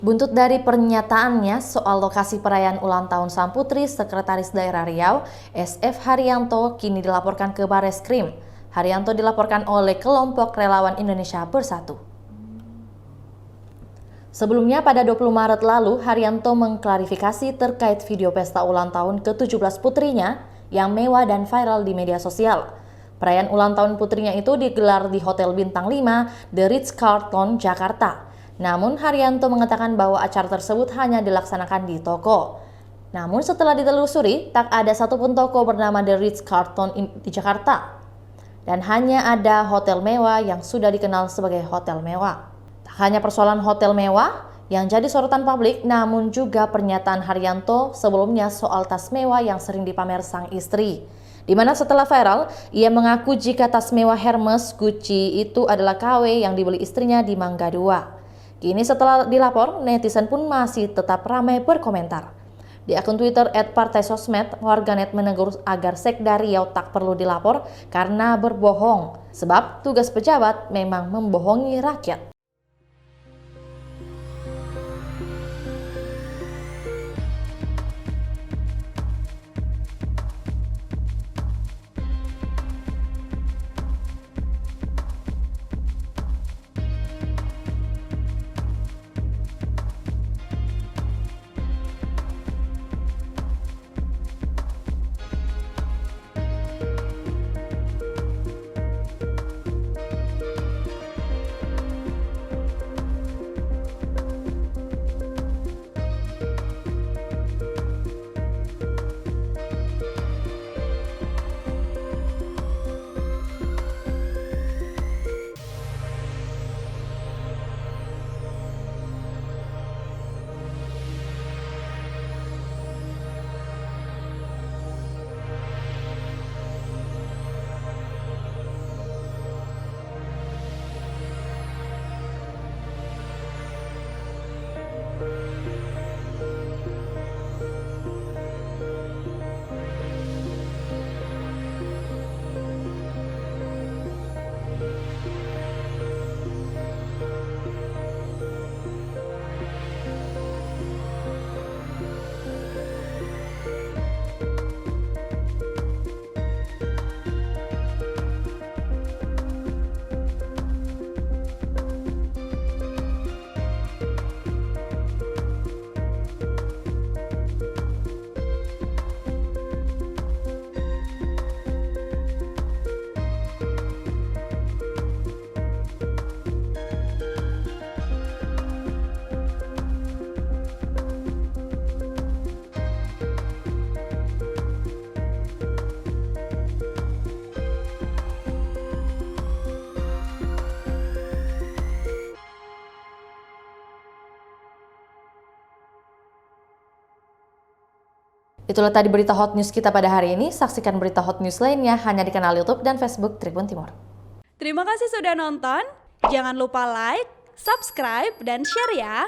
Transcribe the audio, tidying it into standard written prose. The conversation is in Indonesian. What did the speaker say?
Buntut dari pernyataannya soal lokasi perayaan ulang tahun Sang Putri, Sekretaris Daerah Riau, SF Haryanto, kini dilaporkan ke Bareskrim. Haryanto dilaporkan oleh kelompok relawan Indonesia Bersatu. Sebelumnya pada 20 Maret lalu, Haryanto mengklarifikasi terkait video pesta ulang tahun ke-17 putrinya yang mewah dan viral di media sosial. Perayaan ulang tahun putrinya itu digelar di Hotel Bintang 5, The Ritz-Carlton, Jakarta. Namun Haryanto mengatakan bahwa acara tersebut hanya dilaksanakan di toko. Namun setelah ditelusuri, tak ada satupun toko bernama The Ritz-Carlton di Jakarta. Dan hanya ada hotel mewah yang sudah dikenal sebagai hotel mewah. Tak hanya persoalan hotel mewah yang jadi sorotan publik, namun juga pernyataan Haryanto sebelumnya soal tas mewah yang sering dipamer sang istri. Di mana setelah viral, ia mengaku jika tas mewah Hermes Gucci itu adalah KW yang dibeli istrinya di Mangga 2. Kini setelah dilapor, netizen pun masih tetap ramai berkomentar. Di akun Twitter @partaisosmed, warganet menegur agar Sekda Riau tak perlu dilapor karena berbohong, sebab tugas pejabat memang membohongi rakyat. Itulah tadi berita hot news kita pada hari ini. Saksikan berita hot news lainnya hanya di kanal YouTube dan Facebook Tribun Timur. Terima kasih sudah nonton. Jangan lupa like, subscribe, dan share ya.